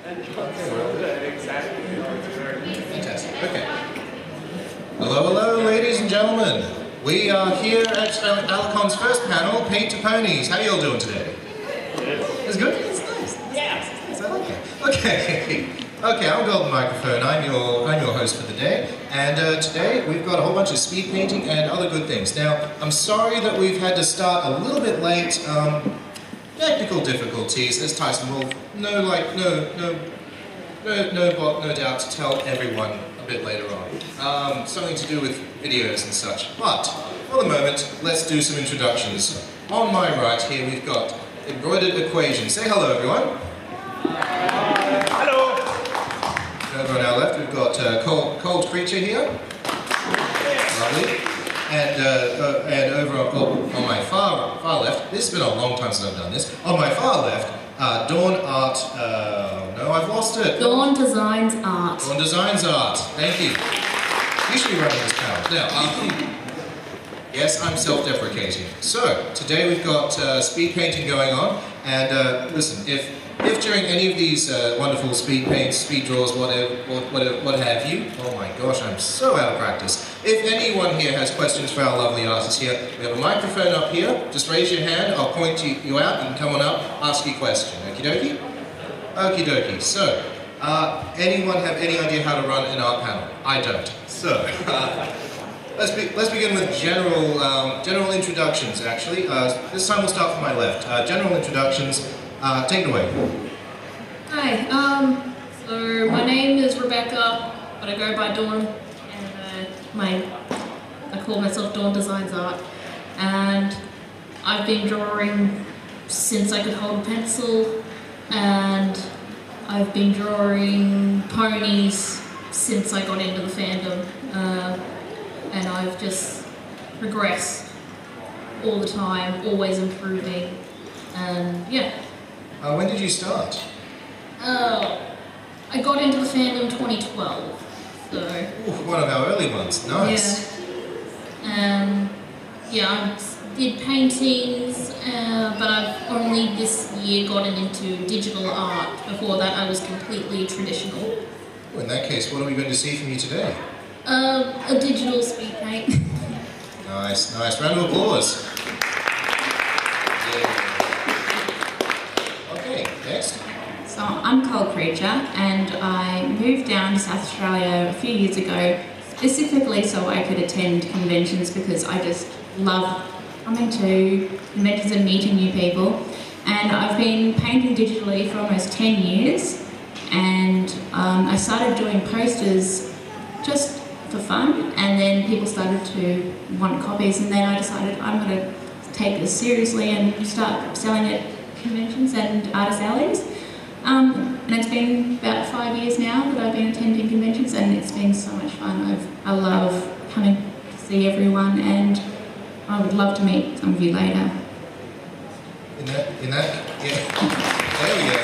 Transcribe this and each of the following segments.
Fantastic. Okay. Hello, hello, ladies and gentlemen. We are here at AliCon's first panel, Paint to Ponies. How are you all doing today? It's good? It's nice. Yeah. I like it. Okay. Okay, I'll go on the microphone. I'm your host for the day. And today we've got a whole bunch of speed painting and other good things. Now, I'm sorry that we've had to start a little bit late. Technical difficulties, as Tyson will no doubt to tell everyone a bit later on. Something to do with videos and such. But for the moment, let's do some introductions. On my right here, we've got Embroidered Equation. Say hello, everyone. Hello. Over on our left, we've got Cold Creature here. Lovely. And over on my far left, this has been a long time since I've done this. On my far left, Dawn Art. No, I've lost it. Dawn Designs Art. Dawn Designs Art. Thank you. You should be running this panel. Now, yes, I'm self-deprecating. So, today we've got speed painting going on, and listen, if during any of these wonderful speed paints, speed draws, what have you, oh my gosh, I'm so out of practice. If anyone here has questions for our lovely artists here, we have a microphone up here, just raise your hand, I'll point you out, you can come on up, ask your question. Okie dokie? Okie dokie. So, anyone have any idea how to run an art panel? I don't. So, let's begin with general introductions, actually. This time we'll start from my left. General introductions, take it away. Hi, so my name is Rebecca, but I go by Dawn, and I call myself Dawn Designs Art, and I've been drawing since I could hold a pencil, and I've been drawing ponies since I got into the fandom, and I've just progressed all the time, always improving, and yeah. When did you start? I got into the fandom in 2012, so... Ooh, one of our early ones, nice. Yeah, I did paintings, but I've only this year gotten into digital art. Before that I was completely traditional. Well, in that case, what are we going to see from you today? A digital speed paint. Nice, nice. Round of applause. Yeah. Okay, next. So I'm Cold Creature, and I moved down to South Australia a few years ago, specifically so I could attend conventions because I just love coming to conventions and meeting new people. And I've been painting digitally for almost 10 years, and I started doing posters just for fun, and then people started to want copies, and then I decided I'm going to take this seriously and start selling at conventions and artist alleys. And it's been about 5 years now that I've been attending conventions, and it's been so much fun. I love coming to see everyone, and I would love to meet some of you later. Yeah. There we go.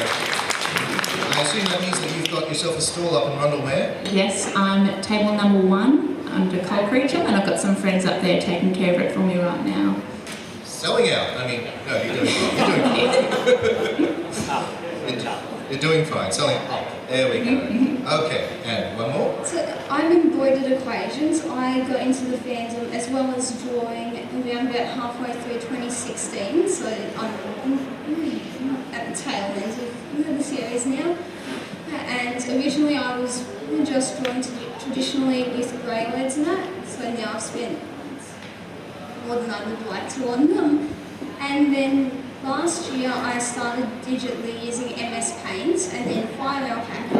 I assume that means that you've got yourself a stall up in Rundle-Ware? Yes, I'm at table number 1 under Cold Creature, and I've got some friends up there taking care of it for me right now. Selling out. I mean, no, you're doing fine. You're doing fine. Selling up. There we go. Okay, and one more. So I'm Embroidered Equations. I got into the fandom as well as drawing around about halfway through 2016, so I'm at the tail end of the series now. And originally I was just drawing traditionally with grey words and that, so now I've spent more than I would like to on them. And then last year I started digitally using MS Paint and then Fire Alpaca,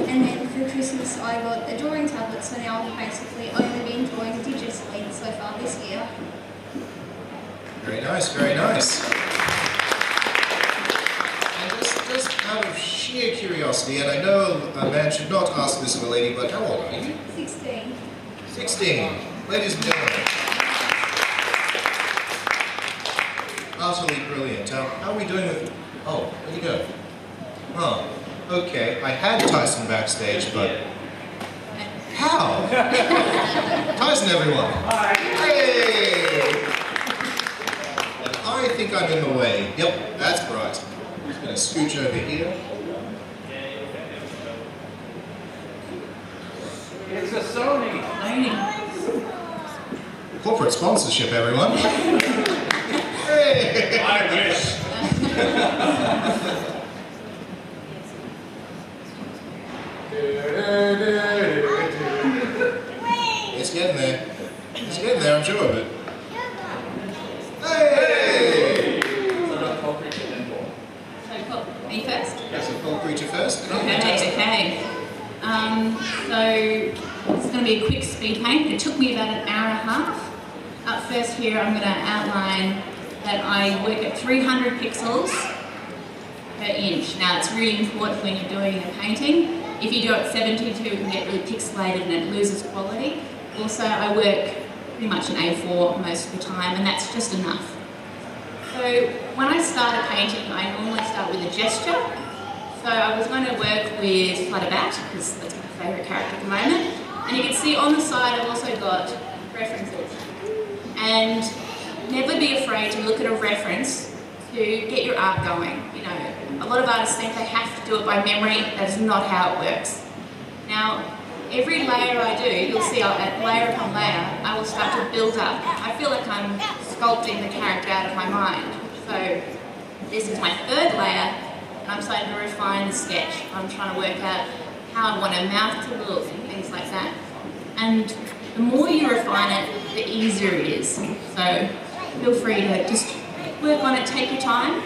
and then for Christmas I got a drawing tablet, so now I've basically only been drawing digitally so far this year. Very nice, very nice. And just out of sheer curiosity, and I know a man should not ask this of a lady, but how old are you? 16. 16. Ladies and gentlemen. Utterly brilliant. How are we doing with... Oh, where'd he go? Oh, okay. I had Tyson backstage, but... How? Tyson, everyone. Hi. Hey! And I think I'm in the way. Yep, that's right. I'm just going to scooch over here. Mr. Sony. Corporate sponsorship, everyone. Hey! I wish. It's getting there. It's getting there, I'm sure of it. Hey! So not Cold Creature then what? So, me first? That's a full creature first. Okay. So it's going to be a quick speed paint. It took me about an hour and a half. Up first here, I'm going to outline that I work at 300 pixels per inch. Now, it's really important when you're doing a painting. If you do it at 72, it can get really pixelated and it loses quality. Also, I work pretty much in A4 most of the time, and that's just enough. So when I start a painting, I normally start with a gesture. So I was going to work with Flutterbat, because that's my favourite character at the moment. And you can see on the side I've also got references. And never be afraid to look at a reference to get your art going. You know, a lot of artists think they have to do it by memory. That's not how it works. Now, every layer I do, you'll see layer upon layer, I will start to build up. I feel like I'm sculpting the character out of my mind. So this is my third layer, and I'm starting to refine the sketch. I'm trying to work out how I want a mouth to look and things like that. And the more you refine it, the easier it is. So feel free to just work on it, take your time.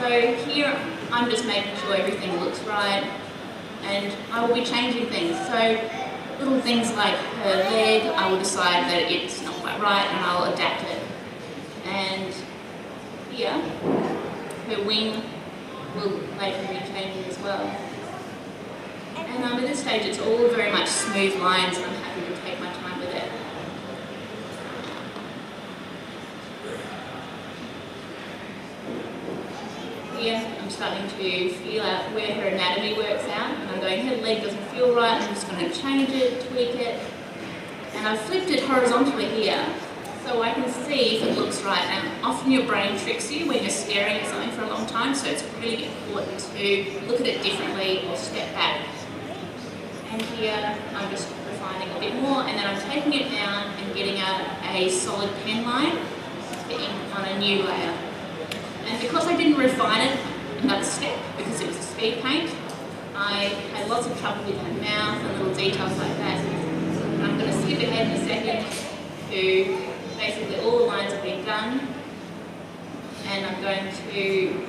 So here, I'm just making sure everything looks right, and I will be changing things. So little things like her leg, I will decide that it's not quite right and I'll adapt it. And here, her wing will later be changing as well. And at this stage it's all very much smooth lines, and I'm happy to take my time with it. Here, I'm starting to feel out where her anatomy works out, and I'm going, her leg doesn't feel right, I'm just going to change it, tweak it. And I've flipped it horizontally here, so I can see if it looks right. And often your brain tricks you when you're staring at something for a long time, so it's really important to look at it differently or step back. And here, I'm just refining a bit more, and then I'm taking it down and getting a solid pen line to ink on a new layer. And because I didn't refine it another step, because it was a speed paint, I had lots of trouble with my mouth and little details like that. And I'm going to skip ahead in a second to basically all the lines have been done, and I'm going to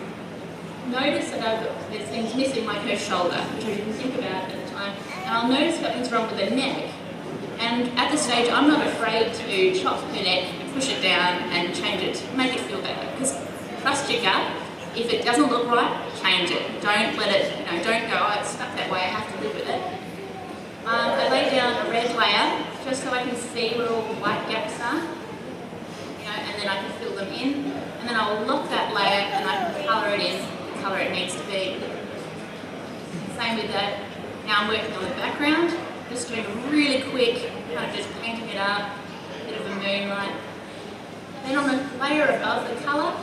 notice that there's things missing, like her shoulder, which I didn't think about at the time. And I'll notice something's wrong with her neck. And at this stage, I'm not afraid to chop her neck, push it down, and change it, make it feel better. Because trust your gut. If it doesn't look right, change it. Don't let it, don't go, oh, it's stuck that way, I have to live with it. I lay down a red layer just so I can see where all the white gaps are. And then I can fill them in. And then I'll lock that layer and I can colour it in the colour it needs to be. Same with that. Now I'm working on the background, just doing a really quick, kind of just painting it up, a bit of a moonlight. Then on the layer above the colour,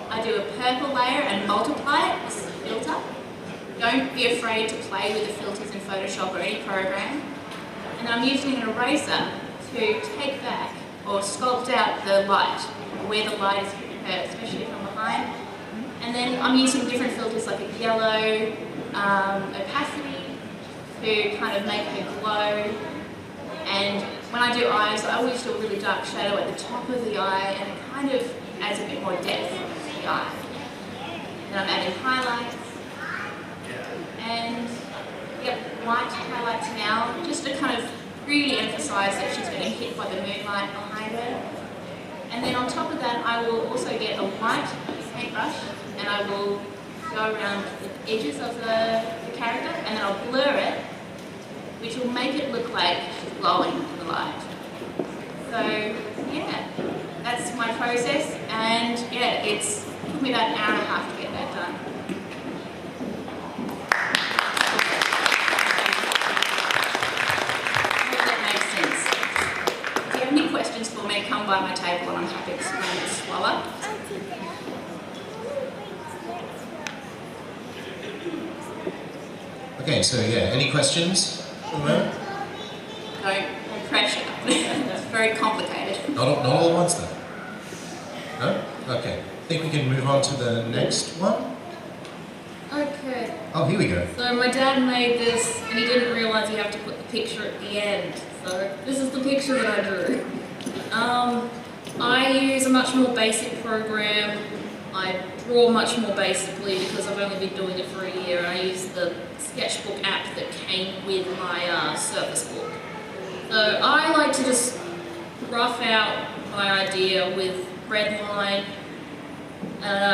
I do a purple layer and multiply it. This is a filter. Don't be afraid to play with the filters in Photoshop or any program. And then I'm using an eraser to take back or sculpt out the light, where the light is hitting her, especially from behind. And then I'm using different filters like a yellow, opacity, to kind of make her glow. And when I do eyes, I always do a really dark shadow at the top of the eye, and it kind of adds a bit more depth to the eye. And I'm adding highlights. And yep, white highlights now, just to kind of really emphasise that she's getting hit by the moonlight behind her. And then on top of that, I will also get a white paintbrush, and I will go around the edges of the character, and then I'll blur it, which will make it look like she's glowing in the light. So yeah, that's my process, and yeah, it took me about an hour and a half to get that done. Hope that makes sense. If you have any questions for me, come by my table and I'm happy to explain it slower. Okay, so yeah, any questions? It's very complicated. Not all at once then? No? Okay. I think we can move on to the next one. Okay. Oh, here we go. So my dad made this, and he didn't realise you have to put the picture at the end. So this is the picture that I drew. I use a much more basic program. I draw much more basically because I've only been doing it for a year. I use the sketchbook app that came with my Surface book. So I like to just rough out my idea with red line, and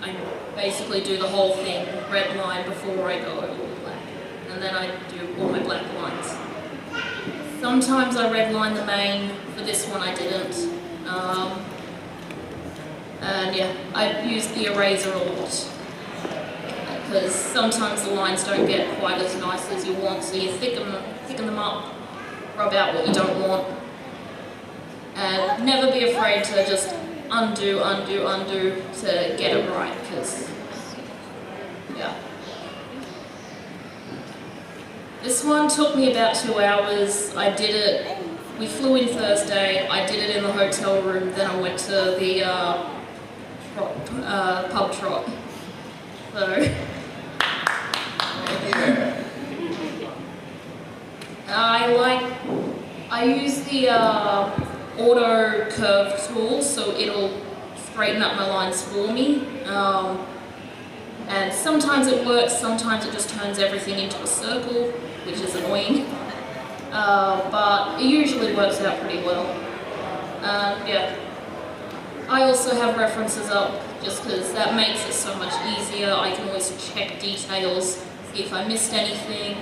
I basically do the whole thing red line before I go all black, and then I do all my black lines. Sometimes I red line the main. For this one I didn't. And yeah, I use the eraser a lot because sometimes the lines don't get quite as nice as you want, so you thicken them up, rub out what you don't want, and never be afraid to just undo to get it right, because yeah. This one took me about 2 hours. I did it, we flew in Thursday, I did it in the hotel room, then I went to the pub trot. So I use the auto curve tool, so it'll straighten up my lines for me. And sometimes it works, sometimes it just turns everything into a circle, which is annoying. But it usually works out pretty well. Yeah. I also have references up just because that makes it so much easier. I can always check details, see if I missed anything.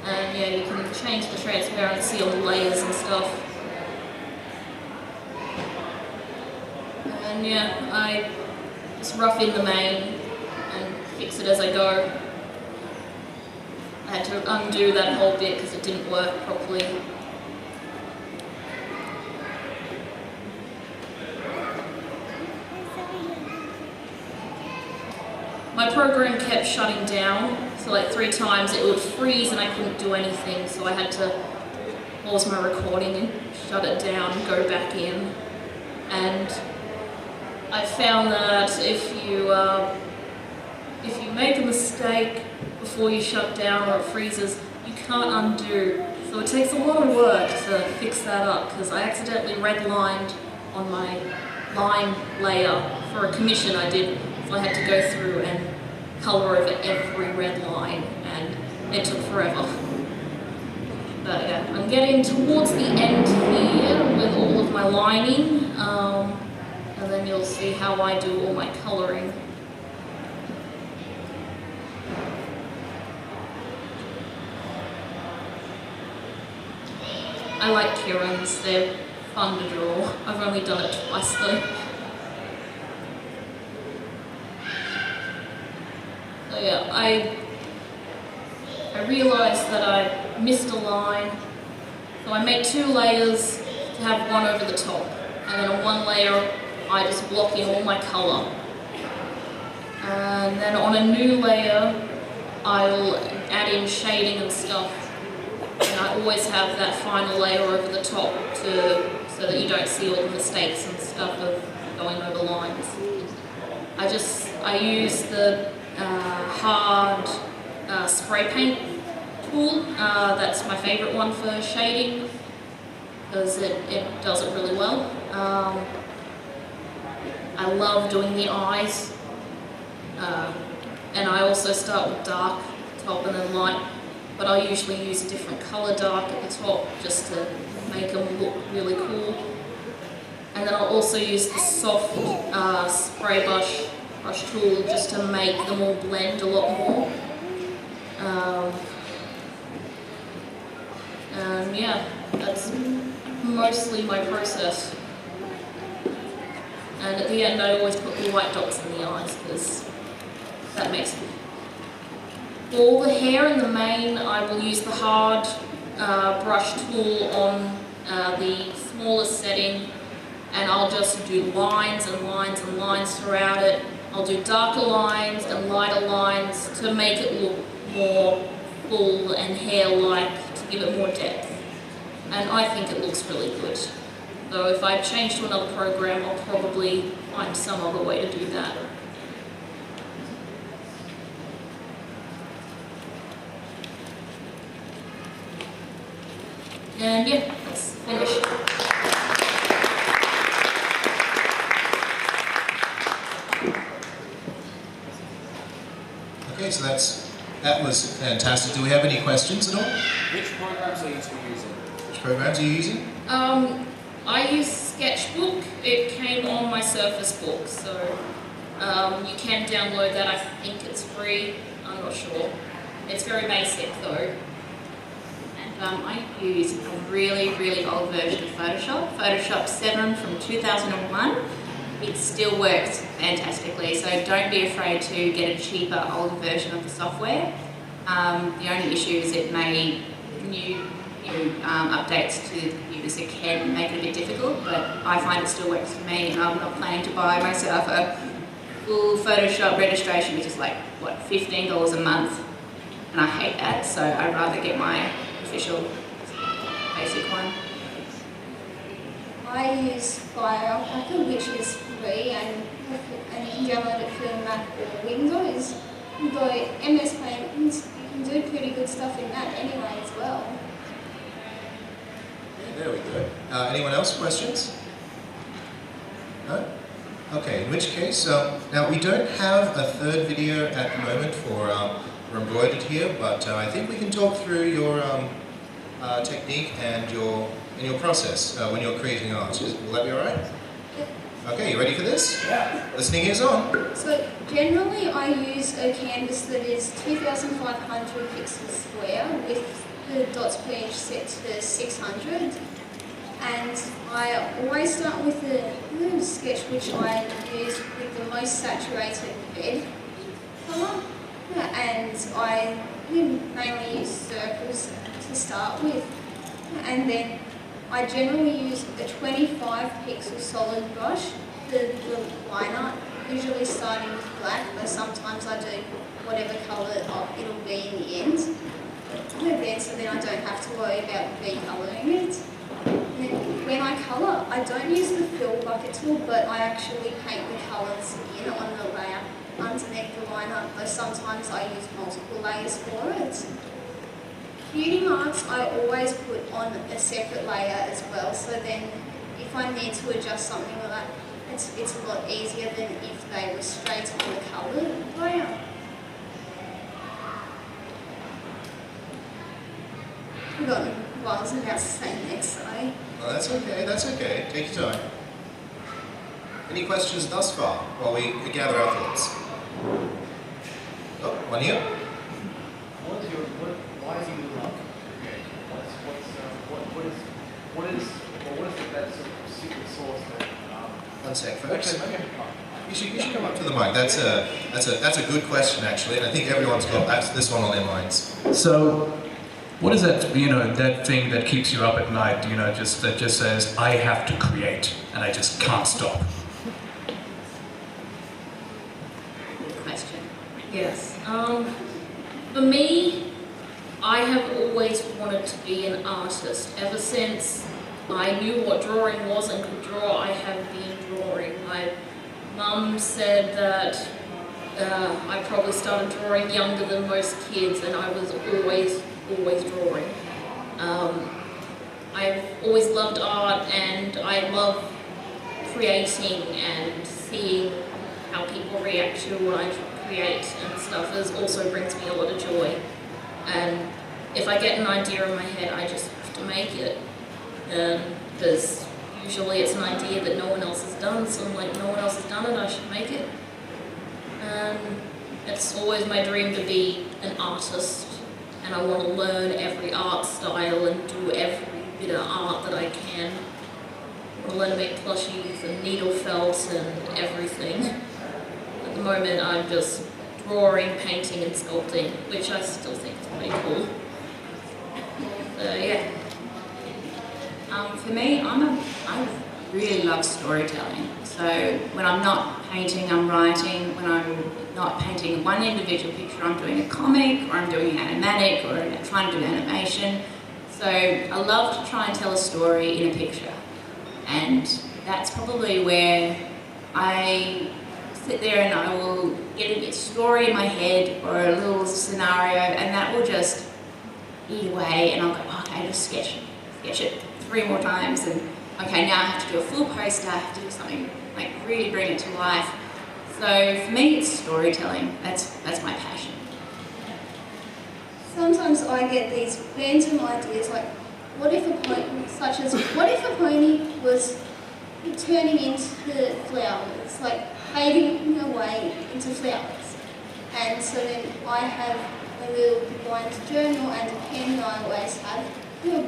And yeah, you can change the transparency on the layers and stuff. And yeah, I just rough in the main and fix it as I go. I had to undo that whole bit because it didn't work properly. My program kept shutting down, so like 3 times it would freeze and I couldn't do anything, so I had to pause my recording and shut it down, go back in. And I found that if you make a mistake before you shut down or it freezes, you can't undo. So it takes a lot of work to fix that up, because I accidentally redlined on my line layer for a commission I did. So I had to go through and colour over every red line, and it took forever. But yeah, I'm getting towards the end here with all of my lining, and then you'll see how I do all my colouring. I like Kirans, they're fun to draw. I've only done it twice though. So yeah, I realised that I missed a line, so I make 2 layers to have one over the top, and then on one layer I just block in all my colour, and then on a new layer I'll add in shading and stuff, and I always have that final layer over the top so that you don't see all the mistakes and stuff of going over lines. I use the hard spray paint tool. That's my favourite one for shading because it does it really well. I love doing the eyes, and I also start with dark top and then light, but I usually use a different colour dark at the top just to make them look really cool. And then I'll also use the soft spray brush tool just to make them all blend a lot more. And yeah, that's mostly my process. And at the end I always put the white dots in the eyes because that makes it. For the hair and the mane, I will use the hard brush tool on the smallest setting, and I'll just do lines and lines and lines throughout it. I'll do darker lines and lighter lines to make it look more full and hair-like, to give it more depth. and I think it looks really good. Though if I change to another program, I'll probably find some other way to do that. And yeah, let's finish. Okay, so that was fantastic. Do we have any questions at all? Which programs are you two using? Which programs are you using? I use Sketchbook. It came on my Surface Book, so you can download that. I think it's free. I'm not sure. It's very basic though. And I use a really, really old version of Photoshop, Photoshop 7 from 2001. It still works fantastically, so don't be afraid to get a cheaper, older version of the software. The only issue is it may new updates to the computers that can make it a bit difficult, but I find it still works for me, and I'm not planning to buy myself a full Photoshop registration, which is like, what, $15 a month, and I hate that, so I'd rather get my official basic one. I use Fire Alpaca, which is free, and you can download it for Mac or Windows. Though MS Paint, you can do pretty good stuff in that anyway as well. There we go. Anyone else? Questions? No? Okay, in which case, now we don't have a third video at the moment for Embroidered here, but I think we can talk through your technique and your process when you're creating art. Will that be alright? Yep. Okay, you ready for this? Yeah. Listening is on. So generally I use a canvas that is 2,500 pixels square with the dots per inch set to 600, and I always start with a sketch which I use with the most saturated red colour, and I mainly use circles to start with, and then I generally use a 25 pixel solid brush for the line art, usually starting with black, but sometimes I do whatever colour it'll be in the end. So then I don't have to worry about recolouring it. And then when I colour, I don't use the fill bucket tool, but I actually paint the colours in on the layer underneath the line art, though sometimes I use multiple layers for it. Beauty marks I always put on a separate layer as well, so then if I need to adjust something like that, it's a lot easier than if they were straight on the coloured layer. I've forgotten what I was about to say next, sorry. Well, that's okay. Take your time. Any questions thus far while we gather our thoughts? Oh, one here? Why do you love creating? What is that sort of secret sauce that? One sec, folks. You should come up to the mic. That's a good question actually, and I think everyone's got this one on their minds. So, what is that? That thing that keeps you up at night? That just says, I have to create, and I just can't stop. Good question. Yes. For me, I have always wanted to be an artist. Ever since I knew what drawing was and could draw, I have been drawing. My mum said that I probably started drawing younger than most kids, and I was always drawing. I've always loved art, and I love creating and seeing how people react to what I create and stuff. It also brings me a lot of joy. And if I get an idea in my head, I just have to make it. Because usually it's an idea that no one else has done, so I'm like, no one else has done it, I should make it. And it's always my dream to be an artist, and I want to learn every art style and do every bit of art that I can. I want to learn to make plushies and needle felt and everything. At the moment I'm just drawing, painting and sculpting, which I still think is pretty cool. Yeah. For me, I really love storytelling. So when I'm not painting, I'm writing. When I'm not painting one individual picture, I'm doing a comic, or I'm doing an animatic, or trying to do animation. So So I love to try and tell a story in a picture, and that's probably where I sit there and I will get a story in my head or a little scenario, and that will just eat away, and I'll go, oh, okay, just sketch it 3 more times, and okay, now I have to do a full poster, I have to do something like really bring it to life. So for me, it's storytelling. That's my passion. Sometimes I get these random ideas like, what if a pony was turning into flowers, like fading away into flowers. And so then I have a little blind journal and a pen that I always have,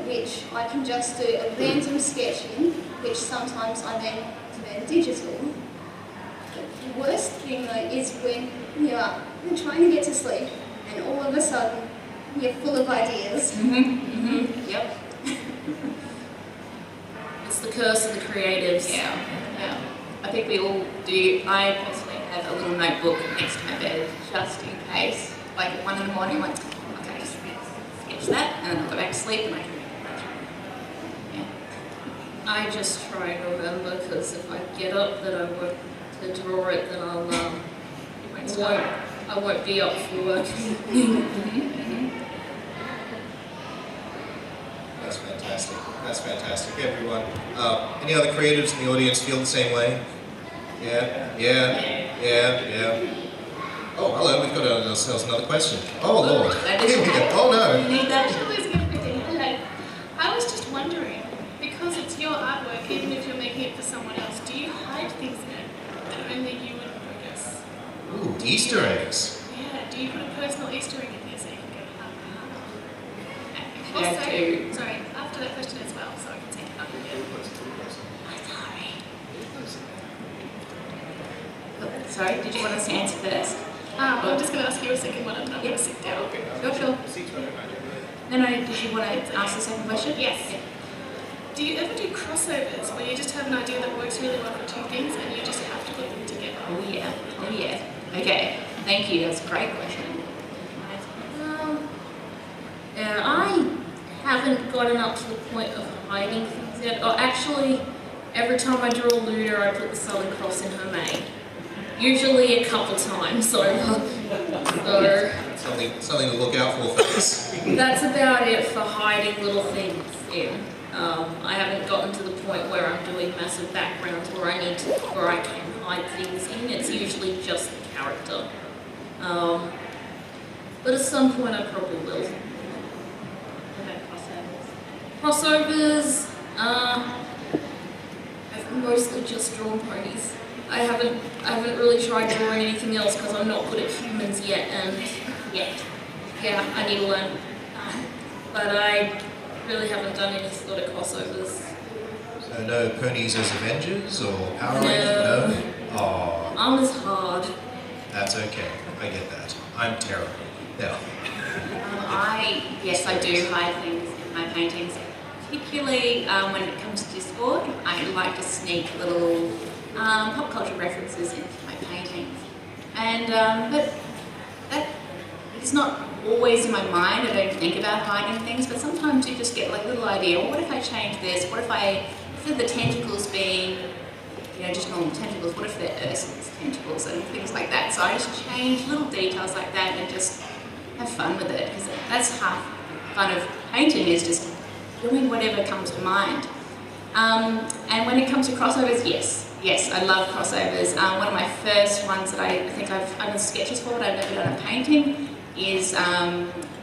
which I can just do a random sketch in, which sometimes I then turn digital. The worst thing though is when you're trying to get to sleep and all of a sudden you're full of ideas. Yep. It's the curse of the creatives. Yeah. I think we all do. I personally have a little notebook next to my bed just in case. Like at 1 in the morning, I'm like, okay, just sketch that, and then I'll go back to sleep and I can I just try and remember, because if I get up that I want to draw it, then I won't be up for work. That's fantastic. That's fantastic, everyone. Any other creatives in the audience feel the same way? Yeah. Oh, hello, we've got ourselves another question. Oh, Lord. Here we go. Oh, no. You need that? Hello. I was just wondering, because it's your artwork, even if you're making it for someone else, do you hide things in it that only you would notice? Ooh, Easter eggs. Yeah, do you put a personal Easter egg in there so you can go, Yeah, Also, too. sorry, after that question as well, so I can take it up again. Sorry, did you want us to answer first? I'm just going to ask you a second one and I'm going to sit down. Sure. No, did you want to ask the second question? Yes. Yeah. Do you ever do crossovers where you just have an idea that works really well for 2 things and you just have to put them together? Oh yeah. Okay, thank you, that's a great question. Yeah, I haven't gotten up to the point of hiding things yet. Or actually, every time I draw Luda, I put the Southern Cross in her mane. Usually a couple times, so Something to look out for, folks. that's about it for hiding little things in. I haven't gotten to the point where I'm doing massive backgrounds where I can hide things in. It's usually just the character. But at some point I probably will. Crossovers, I've mostly just drawn ponies. I haven't really tried drawing anything else because I'm not good at humans yet, and I need to learn. But I really haven't done any sort of crossovers. So no ponies as Avengers or Power No. Rangers? No? Oh, Armor's hard. that's okay. I get that. I'm terrible. Now, Yes, I do hide things in my paintings, particularly when it comes to Discord. I like to sneak little pop culture references into my paintings, and but that it's not always in my mind. I don't think about hiding things, but sometimes you just get like a little idea. Well, what if I change this? What if instead of the tentacles being just normal tentacles, what if they're Ursula's tentacles and things like that? So I just change little details like that and just have fun with it, because that's half fun of painting, is just doing whatever comes to mind. And when it comes to crossovers, yes, I love crossovers. One of my first ones that I think I've done sketches for, but I've never done a painting, is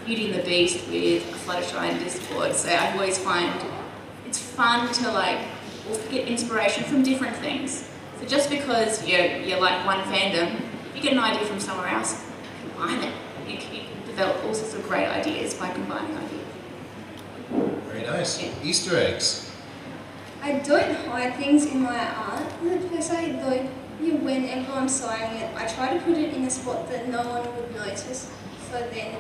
Beauty and the Beast with Fluttershy and Discord. So I always find it's fun to get inspiration from different things. So just because you like one fandom, if you get an idea from somewhere else, combine it. You can develop all sorts of great ideas by combining ideas. very nice. Yeah. Easter eggs. I don't hide things in my art per se, though whenever I'm signing it, I try to put it in a spot that no one would notice. So then,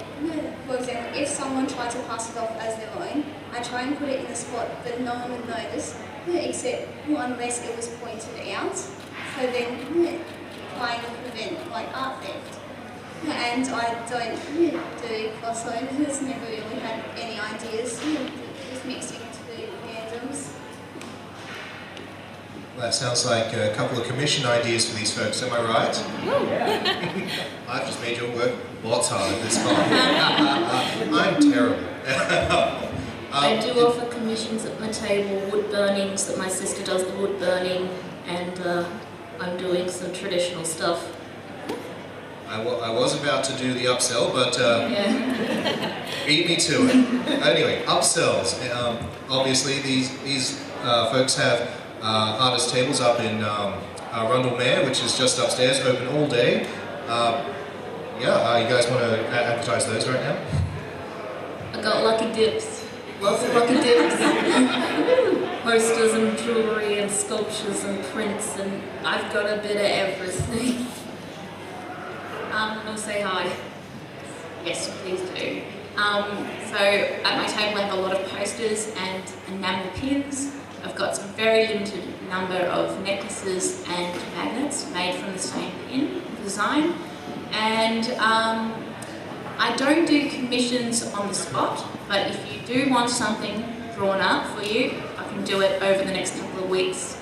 for example, if someone tried to pass it off as their own, I try and put it in a spot that no one would notice, except unless it was pointed out. So then, trying to prevent art theft. And I don't do crossovers, never really had any ideas just mixing two fandoms. Well, that sounds like a couple of commission ideas for these folks, am I right? I've just made your work lots harder this time. I'm terrible. I do offer commissions at my table, wood burnings, that my sister does the wood burning, and I'm doing some traditional stuff. I was about to do the upsell, but Yeah. beat me to it. Anyway, upsells. Obviously, these folks have artist tables up in Rundle Mare, which is just upstairs, open all day. You guys want to advertise those right now? I got lucky dips. Lots of lucky dips. Posters and jewellery and sculptures and prints, and I've got a bit of everything. I'll say hi. Yes, please do. So at my table I have a lot of posters and enamel pins. I've got some very limited number of necklaces and magnets made from the same pin design. And I don't do commissions on the spot, but if you do want something drawn up for you, I can do it over the next couple of weeks.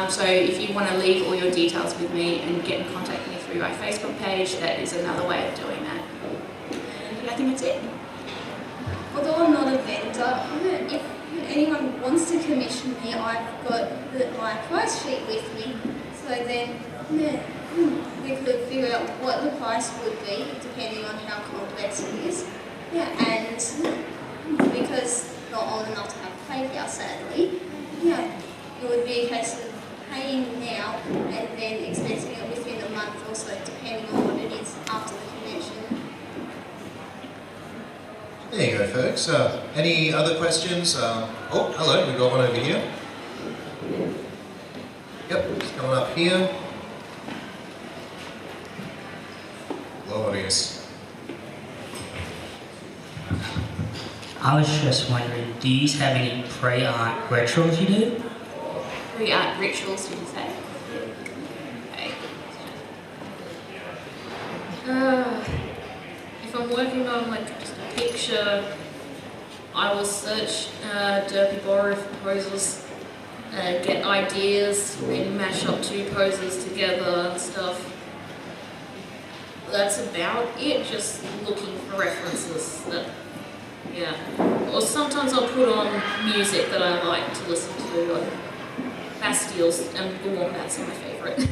So if you want to leave all your details with me and get in contact with me through my Facebook page, that is another way of doing that. And I think that's it. Although I'm not a vendor, if anyone wants to commission me, I've got my price sheet with me. So then we could figure out what the price would be depending on how complex it is. Yeah, and because not old enough to have PayPal, sadly, it would be a case of paying now and then expensing it within a month or so, depending on what it is after the convention. There you go, folks. Any other questions? Oh, hello, we've got one over here. Yep, it's coming up here. Glorious. I was just wondering, do you have any pre-art rituals you do? Pre-art rituals, did you say? Okay. If I'm working on like just a picture, I will search Derpy Borrow for poses, get ideas, maybe mash up two poses together and stuff. That's about it, just looking for references. Or sometimes I'll put on music that I like to listen to, like Bastilles and the Wombats are my favourite.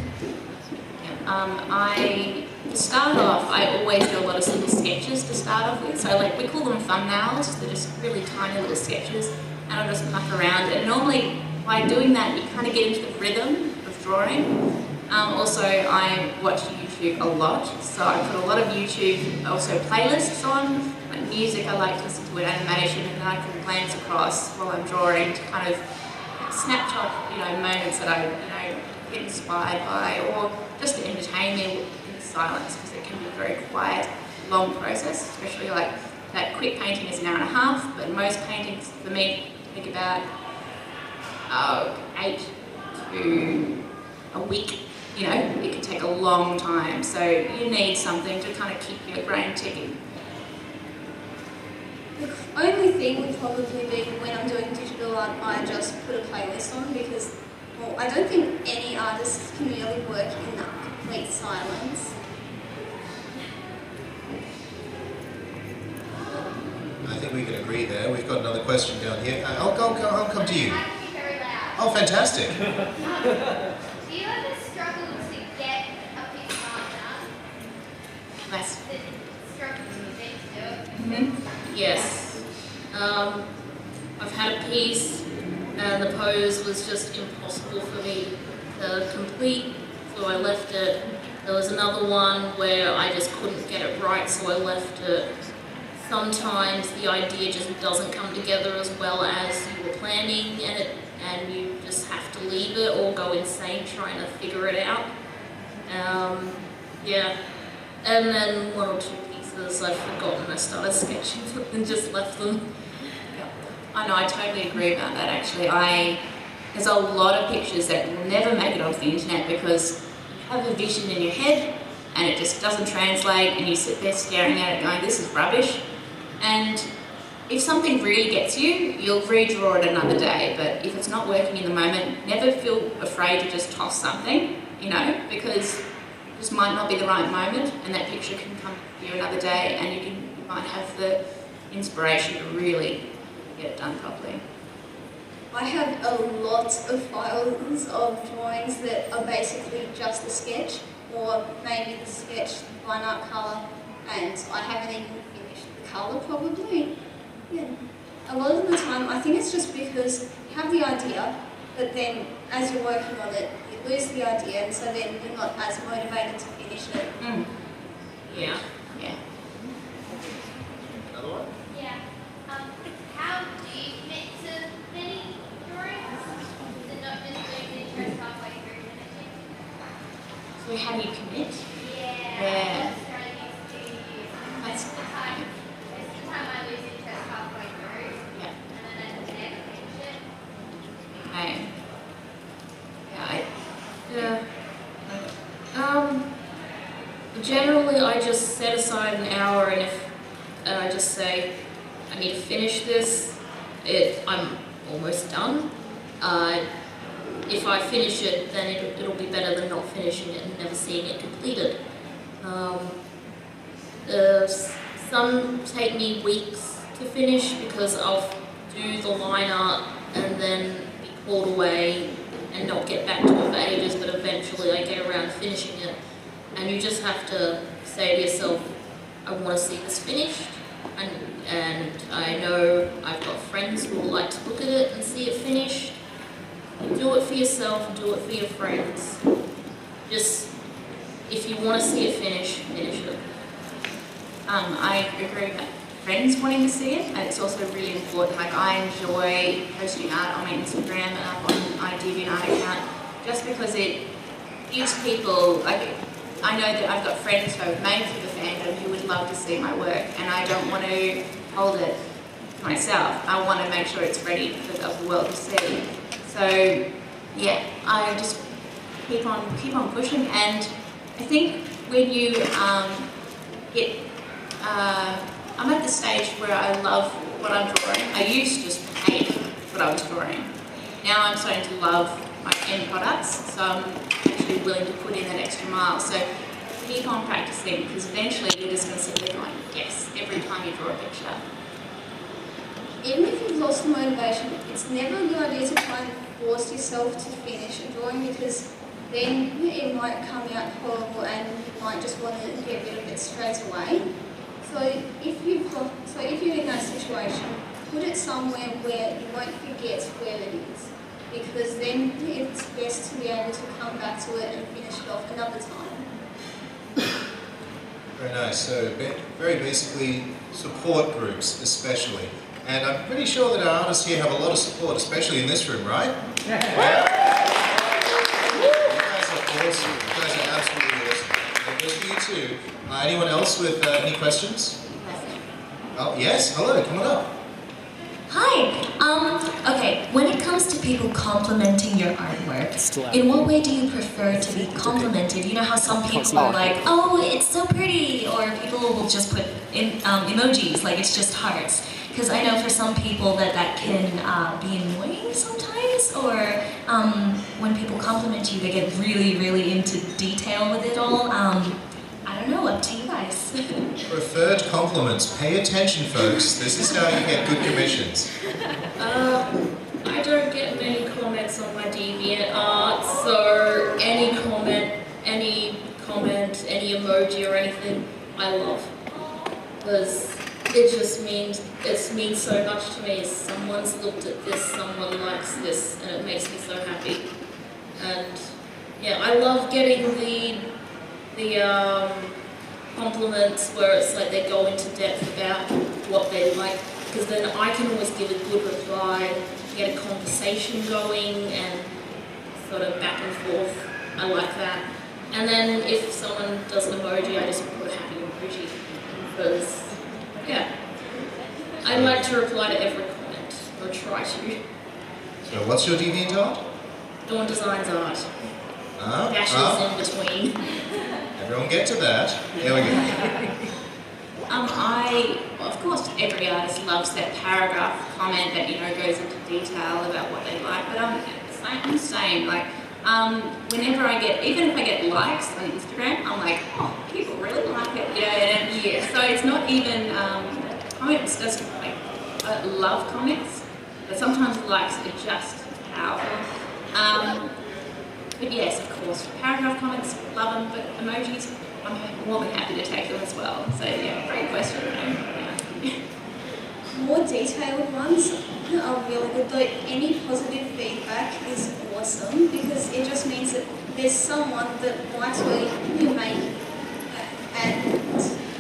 To start off, I always do a lot of little sketches to start off with. So like we call them thumbnails, they're just really tiny little sketches, and I'll just muck around it. And normally by doing that, you kind of get into the rhythm of drawing. Also, I watch YouTube a lot, so I put a lot of YouTube, also playlists on, like music I like to listen to, animation, and then I can glance across while I'm drawing to kind of snapshot, moments that I, get inspired by, or just to entertain me in silence, because it can be a very quiet, long process, especially like that quick painting is an hour and a half, but most paintings for me take about 8 to a week. It can take a long time, so you need something to kind of keep your brain ticking. The only thing would probably be when I'm doing digital art, I just put a playlist on because, I don't think any artist can really work in that complete silence. I think we can agree there. We've got another question down here. I'll come to you. I can be very loud. Oh, fantastic. Do you ever struggle to get a picture like that? Nice. Struggle to get to do it? Yes. I've had a piece and the pose was just impossible for me to complete, so I left it. There was another one where I just couldn't get it right, so I left it. Sometimes the idea just doesn't come together as well as you were planning, and you just have to leave it or go insane trying to figure it out. And then one or two pieces I've forgotten I started sketching and just left them. I know, I totally agree about that actually. There's a lot of pictures that will never make it onto the internet because you have a vision in your head and it just doesn't translate, and you sit there staring at it going, this is rubbish. And if something really gets you, you'll redraw it another day. But if it's not working in the moment, never feel afraid to just toss something, you know, because this might not be the right moment, and that picture can come to you another day, and you might have the inspiration to really get it done properly. I have a lot of files of drawings that are basically just a sketch, or maybe the sketch, fine art colour, and I haven't even finished the colour probably. Yeah. A lot of the time I think it's just because you have the idea, but then as you're working on it, you lose the idea, and so then you're not as motivated to finish it. Yeah. Yeah. Another one? Yeah. How do you commit to many drawings? Is it not just doing the interest halfway through finishing? So how do you commit? Yeah. Yeah. What strategies do you use? That's- Most of the time I lose interest halfway through, Yeah. and then I never finish it. Okay. Yeah. Yeah. Generally, I just set aside an hour, and I just say, I need to finish this. I'm almost done. If I finish it, then it'll be better than not finishing it and never seeing it completed. Some take me weeks to finish because I'll do the line art and then be called away and not get back to it for ages, but eventually I get around to finishing it. And you just have to say to yourself, I want to see this finished, and I know I've got friends who will like to look at it and see it finished. Do it for yourself, do it for your friends. Just, if you want to see it finished, finish it. I agree with friends wanting to see it, and it's also really important. Like, I enjoy posting art on my Instagram and up on my DeviantArt account, just because it gives people, like, I know that I've got friends who have made it through the fandom who would love to see my work, and I don't want to hold it to myself. I want to make sure it's ready for the world to see. So, yeah, I just keep on pushing, and I think when you get, I'm at the stage where I love what I'm drawing. I used to just hate what I was drawing. Now I'm starting to love my end products, so I'm actually willing to put in that extra mile. So keep on practicing, because eventually you're just going to sit there going, yes, every time you draw a picture. Even if you've lost the motivation, it's never a good idea to try and force yourself to finish a drawing, because then it might come out horrible and you might just want to get rid of it straight away. So if you're in that situation, put it somewhere where you won't forget where it is, because then it's best to be able to come back to it and finish it off another time. Very nice. So very basically support groups especially. And I'm pretty sure that our artists here have a lot of support, especially in this room, right? Yeah. You guys are awesome. You guys are absolutely awesome. And good for you too. Anyone else with any questions? Oh, yes. Hello. Come on up. Hi. Okay, when it comes to people complimenting your artwork, in what way do you prefer to be complimented? You know how some people are like, oh, it's so pretty, or people will just put in emojis, like it's just hearts. Because I know for some people that can be annoying sometimes, or when people compliment you, they get really, really into detail with it all. I don't know, up to you guys. Preferred compliments. Pay attention, folks. This is how you get good commissions. I don't get many comments on my DeviantArt, so any comment, any emoji or anything, I love. Because it means so much to me. Someone's looked at this, someone likes this, and it makes me so happy. And yeah, I love getting the compliments where it's like they go into depth about what they like, because then I can always give a good reply, get a conversation going, and sort of back and forth. I like that. And then if someone does an emoji, I just put a happy emoji, because yeah, I like to reply to every comment, or try to. So what's your DeviantArt? Dawn Designs Art. Dashes in between. Everyone get to that. There we go. I, off course, every artist loves that paragraph comment that, you know, goes into detail about what they like, but I'm the same. Like, whenever I get, even if I get likes on Instagram, I'm like, oh, people really like it, you know, and yeah. So it's not even, comments doesn't, like, I love comments, but sometimes likes are just powerful. But yes, of course, paragraph comments, love them, but emojis, I'm more than happy to take them as well. So yeah, great question. Yeah. More detailed ones are really good, though any positive feedback is awesome because it just means that there's someone that likes what you make and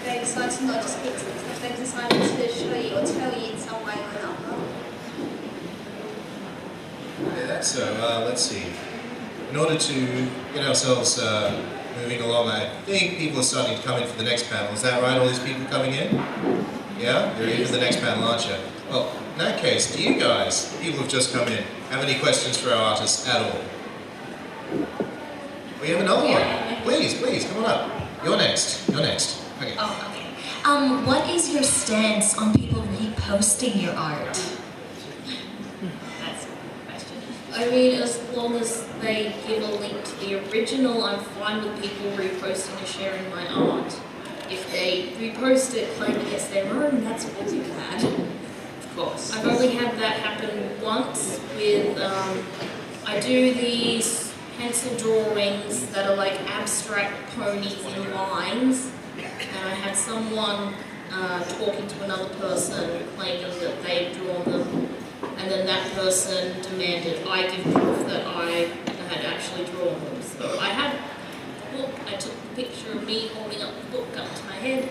they decide to not just pick stuff, they decided to show you or tell you in some way or another. Yeah, so let's see. In order to get ourselves moving along, I think people are starting to come in for the next panel. Is that right, all these people coming in? Yeah? You're in for the next panel, aren't you? Well, in that case, do you guys, people who've just come in, have any questions for our artists at all? We have another one. Please, please, come on up. You're next. You're next. Okay. Oh, okay. What is your stance on people reposting your art? That's a good question. I mean, as long as they give a link to the original, I'm fine with people reposting or sharing my art. If they repost it, claim it's their own, that's really bad. Of course. I've only had that happen once with, I do these pencil drawings that are like abstract ponies in lines, and I had someone talking to another person claiming that they had drawn them, and then that person demanded I give proof that I had actually drawn them. So I had the book, I took a picture of me holding up the book up to my head,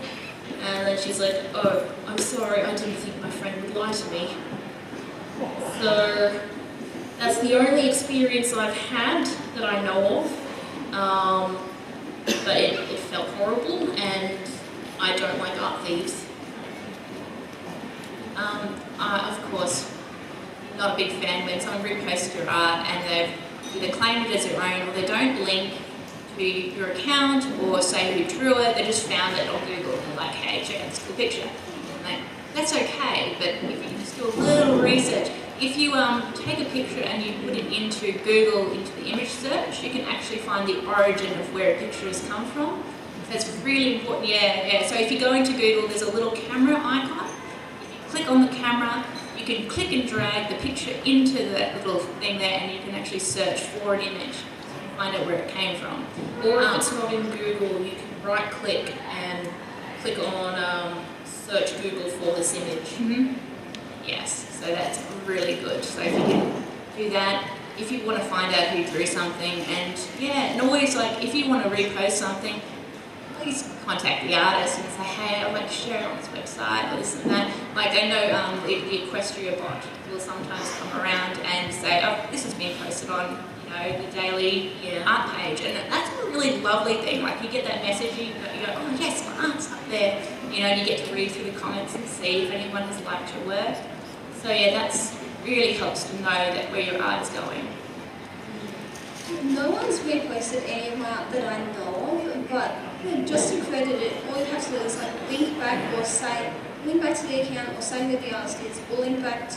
and then she's like, oh, I'm sorry, I didn't think my friend would lie to me. So that's the only experience I've had that I know of, but it felt horrible, and I don't like art thieves. Of course, not a big fan when someone reposts your art and they've either claimed it as their own or they don't link to your account or say who drew it, they just found it on Google and they're like, hey, check out this cool picture. And that's okay, but if you just do a little research, if you take a picture and you put it into Google, into the image search, you can actually find the origin of where a picture has come from. So it's really important, yeah. So if you go into Google, there's a little camera icon. If you click on the camera, you can click and drag the picture into that little thing there and you can actually search for an image and find out where it came from. Or if it's not in Google, you can right click and click on search Google for this image. Mm-hmm. Yes, so that's really good. So if you can do that, if you want to find out who drew something, and yeah, and always like if you want to repost something, please contact the artist and say, hey, I'd like to share it on this website or this and that. Like I know the Equestria bot will sometimes come around and say, oh, this has been posted on, you know, the daily art page, and that's a really lovely thing. Like you get that message, you go, oh yes, my art's up there, you know, and you get to read through the comments and see if anyone has liked your work. So yeah, that's really helps to know that where your art is going. No one's reposted any of my art that I know of, but just to credit it, all you have to do is like link back to the account or say who the artist is, or link back to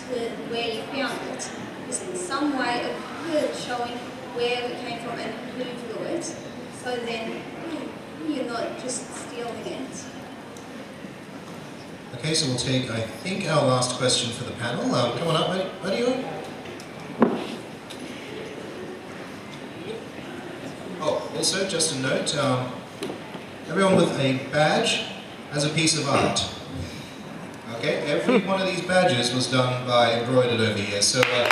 where you found it. There's some way of showing where it came from and who drew it, so then you're not just stealing it. Okay, so we'll take, I think, our last question for the panel. Come on up, Mario. Oh, also, just a note, everyone with a badge has a piece of art. Okay, every one of these badges was done by Embroidered over here, so, yeah.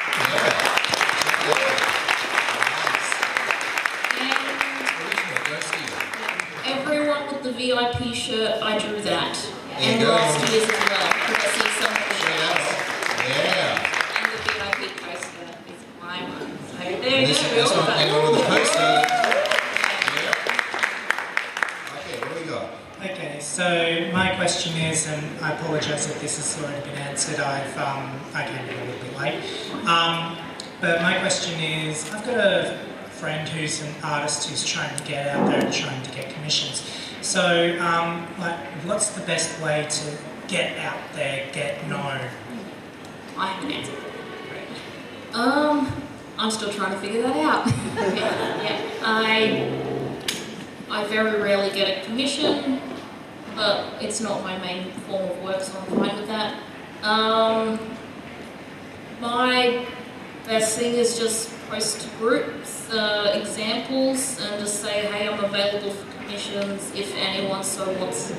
Everyone with the VIP shirt, I drew that. There you And go. last year's as well, because I see some of the shirts. Yeah. And the VIP poster is my one. So there And you this go. one, anyone with a poster. Yeah. Okay, what do we got? Okay, so my question is, and I apologise if this has already been answered, I came in a little bit late. But my question is, I've got a friend who's an artist who's trying to get out there and trying to get commissions. So, like, what's the best way to get out there, get known? I have an answer. I'm still trying to figure that out. Yeah, I very rarely get a commission, but it's not my main form of work, so I'm fine with that. My best thing is just post to groups, examples, and just say, hey, I'm available for commissions if anyone so wants.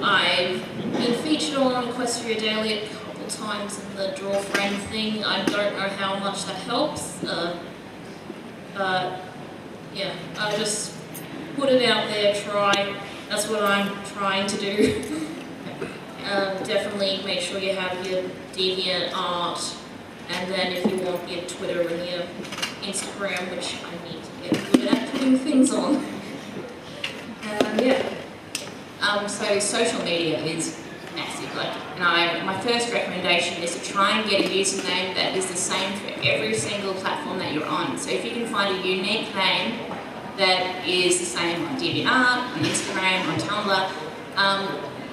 I've been featured on Equestria Daily a couple times in the draw friend thing. I don't know how much that helps, but yeah, I just put it out there, try. That's what I'm trying to do. Definitely make sure you have your deviant art, and then if you want your Twitter and your Instagram, which I need to get good at putting things on. Yeah. So social media is massive. Like, my first recommendation is to try and get a username that is the same for every single platform that you're on. So if you can find a unique name that is the same on DeviantArt, on Instagram, on Tumblr,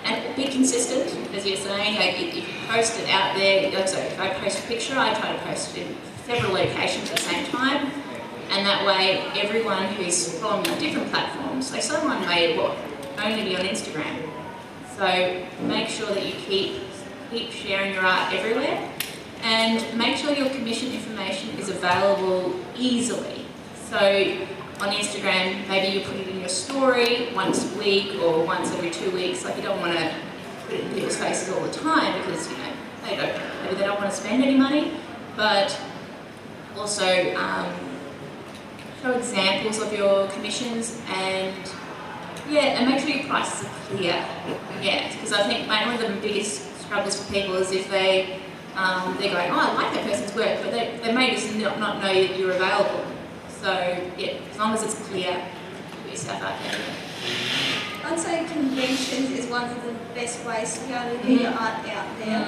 and be consistent, as you're saying. Like, if you post it out there, so if I post a picture, I try to post it in several locations at the same time, and that way everyone who's following on different platforms, like someone may only be on Instagram, so make sure that you keep sharing your art everywhere, and make sure your commission information is available easily. So on Instagram, maybe you put it in your story once a week or once every 2 weeks. Like, you don't want to put it in people's faces all the time because, you know, maybe they don't want to spend any money, but also show examples of your commissions, and yeah, and make sure your prices are clear. Yeah, because I think one of the biggest struggles for people is if they're going, oh, I like that person's work, but they may just not know that you're available. So yeah, as long as it's clear, put yourself out there. I'd say conventions is one of the best ways to be able to get your art out there.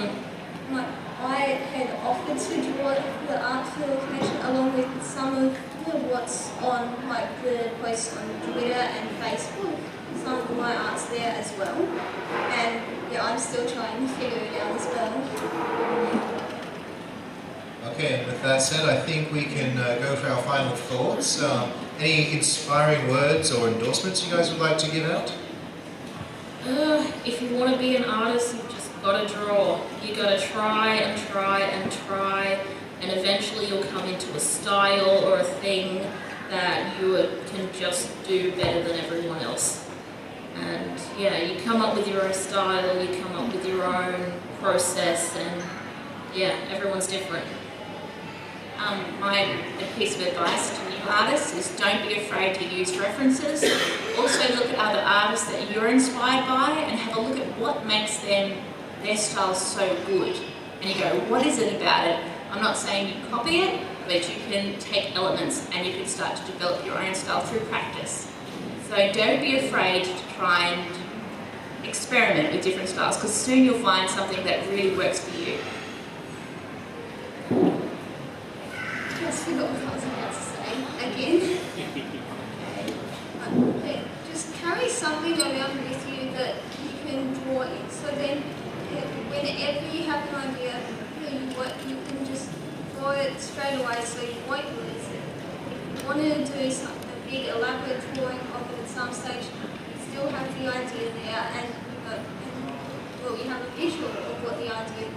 Like, I had offered to draw the art for the convention along with some of what's on, like, the posts on Twitter and Facebook. Some of my art's there as well, and yeah, I'm still trying to figure it out as well. Okay, and with that said, I think we can go for our final thoughts. Any inspiring words or endorsements you guys would like to give out? If you want to be an artist, you've just got to draw. You got to try and try and try, and eventually you'll come into a style or a thing that you can just do better than everyone else. And yeah, you come up with your own style, you come up with your own process, and yeah, everyone's different. My piece of advice to new artists is don't be afraid to use references. Also look at other artists that you're inspired by and have a look at what makes their style so good. And you go, what is it about it? I'm not saying you copy it, but you can take elements and you can start to develop your own style through practice. So don't be afraid to try and experiment with different styles, because soon you'll find something that really works for you. Just forgot what I was about to say again. Okay. Just carry something around with you that you can draw in. So then, whenever you have an idea, you can just draw it straight away, so you won't lose it. If you want to do a big elaborate drawing of it at some stage, you still have the idea there, and you have a visual of what the idea is.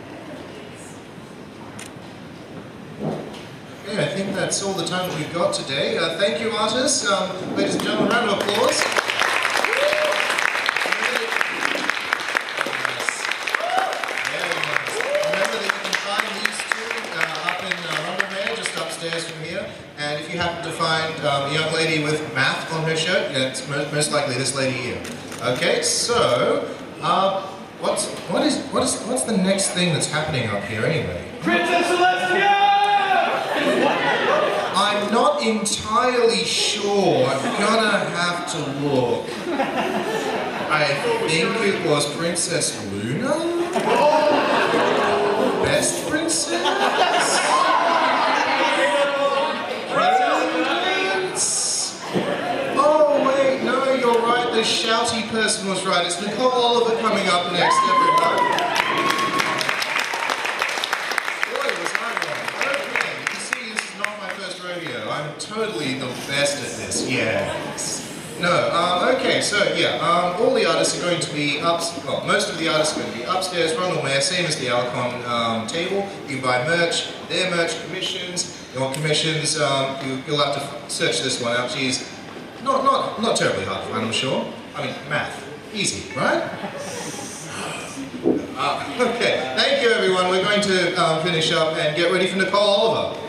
Okay, I think that's all the time that we've got today. Thank you, artists. Ladies and gentlemen, round of applause. Remember that you can find these two up in Rumble just upstairs from here. And if you happen to find a young lady with math on her shirt, yeah, it's most likely this lady here. Okay, so what's the next thing that's happening up here anyway? Princess Celestia! I'm not entirely sure. I'm gonna have to look. I think it was Princess Luna? Best princess? Prince? Oh wait, no, you're right. The shouty person almost right. It's Nicole Oliver coming up next, everyone. Boy, was I wrong. Okay, you can see this is not my first rodeo. I'm totally the best at this, yes. No, okay, so yeah, all the artists are going to be well, most of the artists are going to be upstairs, Ronald Mayer, same as the AliCon table. You can buy merch, their merch, commissions. Your commissions, you'll have to search this one out. She's not terribly hard to find, I'm sure. I mean, math, easy, right? Okay, thank you everyone. We're going to finish up and get ready for Nicole Oliver.